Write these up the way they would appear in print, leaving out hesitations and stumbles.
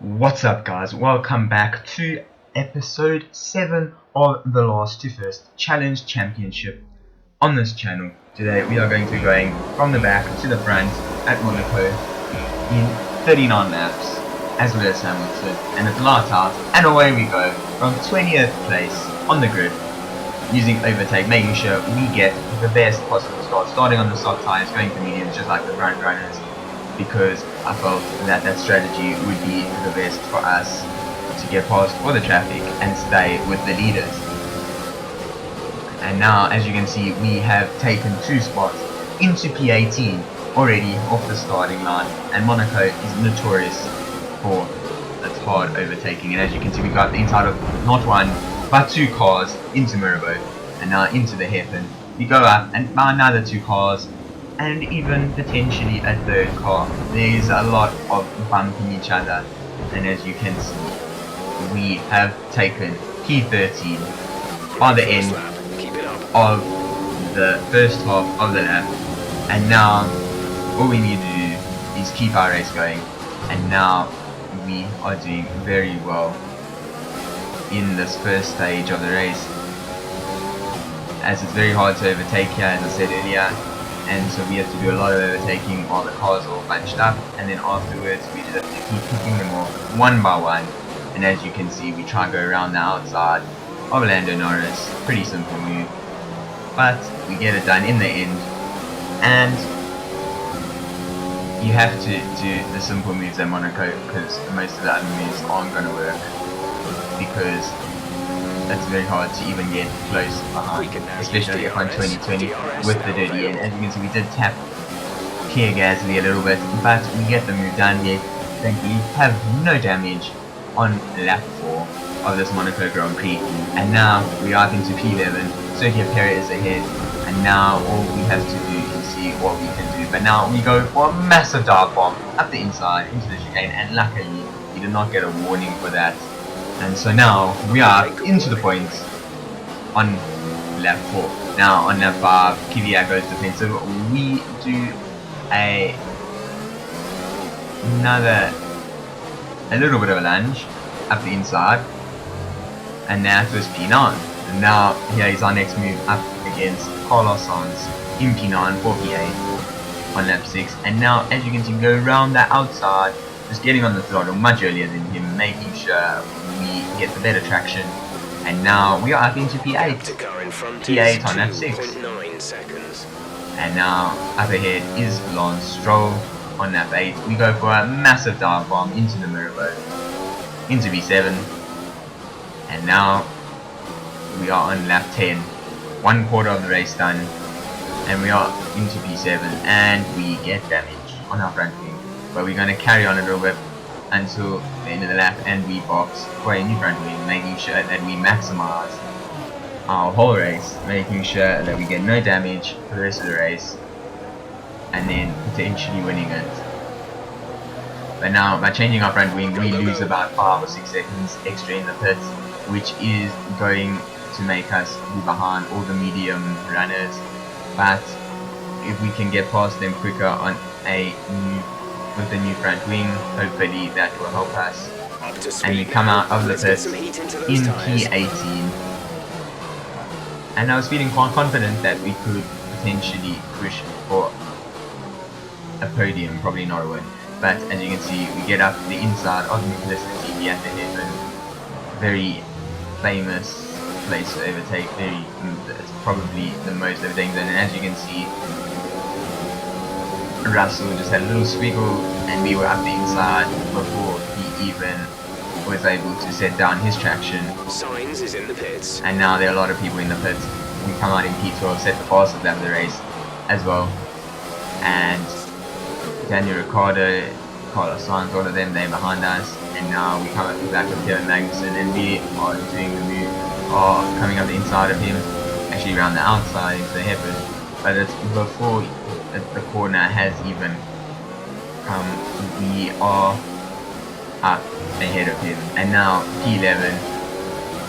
What's up, guys? Welcome back to episode 7 of the Last to First Challenge Championship on this channel. Today we are going to be going from the back to the front at Monaco in 39 laps as Lewis Hamilton, and it's lights out and away we go from 20th place on the grid using overtake, making sure we get the best possible start, starting on the soft tyres, going to mediums just like the front runners, because I felt that strategy would be the best for us to get past all the traffic and stay with the leaders. And now, as you can see, we have taken 2 spots into P18 already off the starting line, and Monaco is notorious for its hard overtaking. And as you can see, we got the inside of not one but 2 cars into Monaco, and now into the hairpin. We go up and by another 2 cars, and even potentially a 3rd car. There's a lot of bumping each other, and as you can see, we have taken P13 by the end of the first half of the lap, and now all we need to do is keep our race going, and now we are doing very well in this first stage of the race, as it's very hard to overtake here, as I said earlier. And so we have to do a lot of overtaking while the cars are all bunched up, and then afterwards we just have to keep picking them off one by one. And as you can see, we try to go around the outside of Lando Norris. Pretty simple move, but we get it done in the end. And you have to do the simple moves at Monaco, because most of the other moves aren't going to work, because it's very hard to even get close behind, especially on 2020 with the dirty end. As you can see, we did tap Pierre Gasly a little bit, but we get the move done yet. Thankfully, have no damage on lap 4 of this Monaco Grand Prix. And now we are into P11, Sergio Perez is ahead, and now all we have to do is see what we can do. But now we go for a massive dive bomb up the inside into the chicane, and luckily we did not get a warning for that. And so now we are into the points on lap 4. Now on lap 5, Kvyat goes defensive. We do a little bit of a lunge up the inside, and that was P9. And now here is our next move up against Carlos Sainz in P9 for P8 on lap 6. And now, as you can see, we go around the outside, just getting on the throttle much earlier than him, making sure we get the better traction. And now we are up into P8. P8 on lap 6. And now up ahead is Lance Stroll on lap 8. We go for a massive dive bomb into the mirror boat, into P7. And now we are on lap 10. 1/4 of the race done. And we are into P7, and we get damage on our front wing. But we're going to carry on a little bit until the end of the lap, and we box for a new front wing, making sure that we maximize our whole race, making sure that we get no damage for the rest of the race, and then potentially winning it. But now, by changing our front wing, we lose about 5 or 6 seconds extra in the pits, which is going to make us be behind all the medium runners. But if we can get past them quicker on with the new front wing, hopefully that will help us. And we come out of the pits in P18, and I was feeling quite confident that we could potentially push for a podium, probably not a win. But as you can see, we get up the inside of Nicholas Latifi at the hairpin. Very famous place to overtake. It's probably the most overtaken zone. And as you can see, Russell just had a little squiggle, and we were up the inside before he even was able to set down his traction. Sainz is in the pits. And now there are a lot of people in the pits. We come out in P12, set the fastest lap of the race as well. And Daniel Ricciardo, Carlos Sainz, all of them, they're behind us. And now we come up the back of Kevin Magnussen, and we are doing the move, coming up the inside of him, actually around the outside into the hairpin. But it's before the corner has even come, we are up ahead of him. And now P11,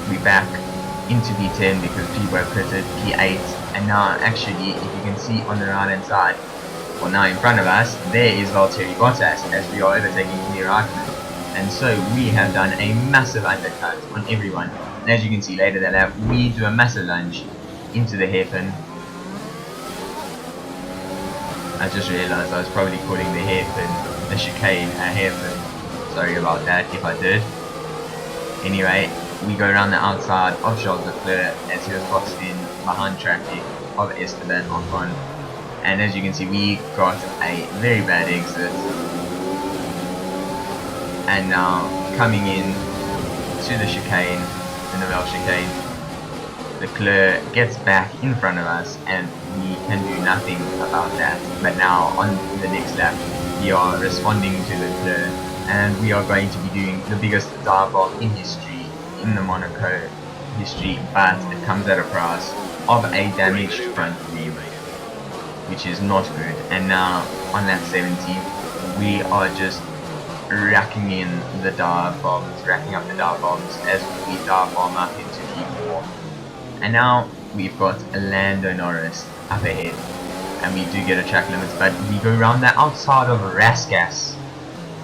we're back into P10 because people have pitted P8. And now actually, if you can see on the right hand side, Well, now in front of us, there is Valtteri Bottas as we are overtaking Kimi Raikkonen. And so we have done a massive undercut on everyone. And as you can see later that lap, we do a massive lunge into the hairpin. I just realized I was probably calling the hairpin, the chicane, a hairpin. Sorry about that if I did. Anyway, we go around the outside of Charles Leclerc as he was boxed in behind traffic of Esteban Ocon. And as you can see, we got a very bad exit. And now coming in to the chicane, the Nouvelle chicane, Leclerc gets back in front of us and we can do nothing about that. But now on the next lap, we are responding to Leclerc and we are going to be doing the biggest dive bomb in history, in the Monaco history, but it comes at a price of a damaged front wheel, which is not good. And now on lap 70, we are just racking in the dive bombs, racking up the dive bombs as we dive bomb up into P4. And now we've got Lando Norris up ahead, and we do get a track limits, but we go around the outside of Raskas,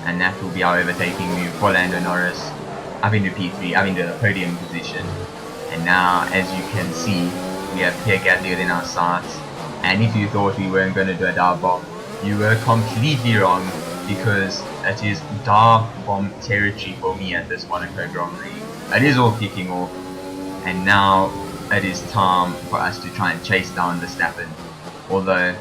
and that will be our overtaking move for Lando Norris up into P3, up into the podium position. And now, as you can see, we have Pierre Gasly within our sights, and if you thought we weren't going to do a dive bomb, you were completely wrong, because it is dive bomb territory for me at this Monaco Grand Prix. It is all kicking off, and now it is time for us to try and chase down Verstappen. Although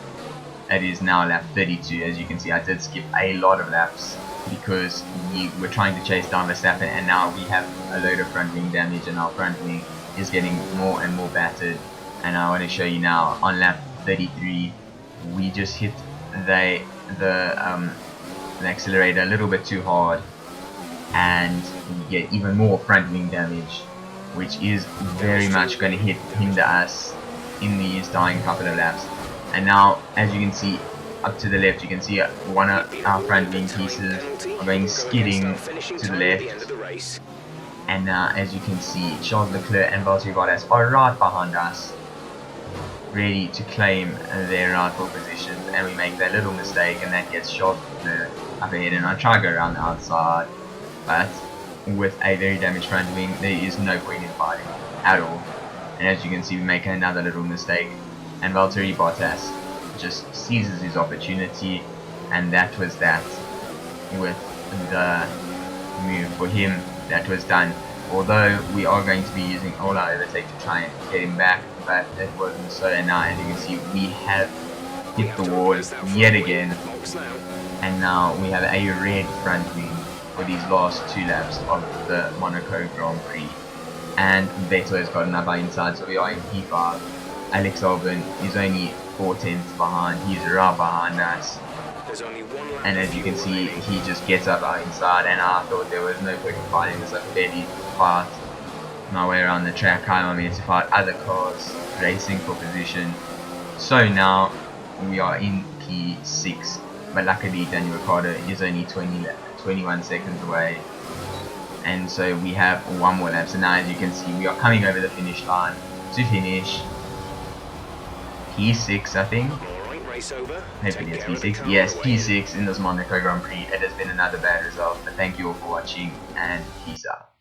it is now lap 32, as you can see, I did skip a lot of laps because we were trying to chase down Verstappen, and now we have a load of front wing damage and our front wing is getting more and more battered. And I want to show you now on lap 33, we just hit the accelerator a little bit too hard and we get even more front wing damage, which is very much going to hinder us in these dying couple of laps. And now, as you can see, up to the left, you can see one of our front wing pieces are going skidding to the left. And now, as you can see, Charles Leclerc and Valtteri Bottas are right behind us, ready to claim their rightful positions. And we make that little mistake, and that gets Charles Leclerc up ahead. And I try to go around the outside, but with a very damaged front wing, there is no point in fighting at all. And as you can see, we make another little mistake, and Valtteri Bottas just seizes his opportunity, and that was that. With the move for him, that was done. Although we are going to be using all our overtake to try and get him back, but it wasn't so. And now, as you can see, we have hit the wall yet again, and now we have a red front wing for these last two laps of the Monaco Grand Prix. And Vettel has gotten up our inside, so we are in P5. Alex Albon is only 4/10 behind, he's right behind us. And as you can see, he just gets up our inside, and I thought there was no point in fighting this. I barely fight my way around the track. I'm here to fight other cars racing for position. So now we are in P6, but luckily Daniel Ricciardo is only 21 seconds away, and so we have one more lap. So now, as you can see, we are coming over the finish line to finish P6, I think. Hopefully it's P6. Yes, P6 in this Monaco Grand Prix. It has been another bad result, but thank you all for watching, and peace out.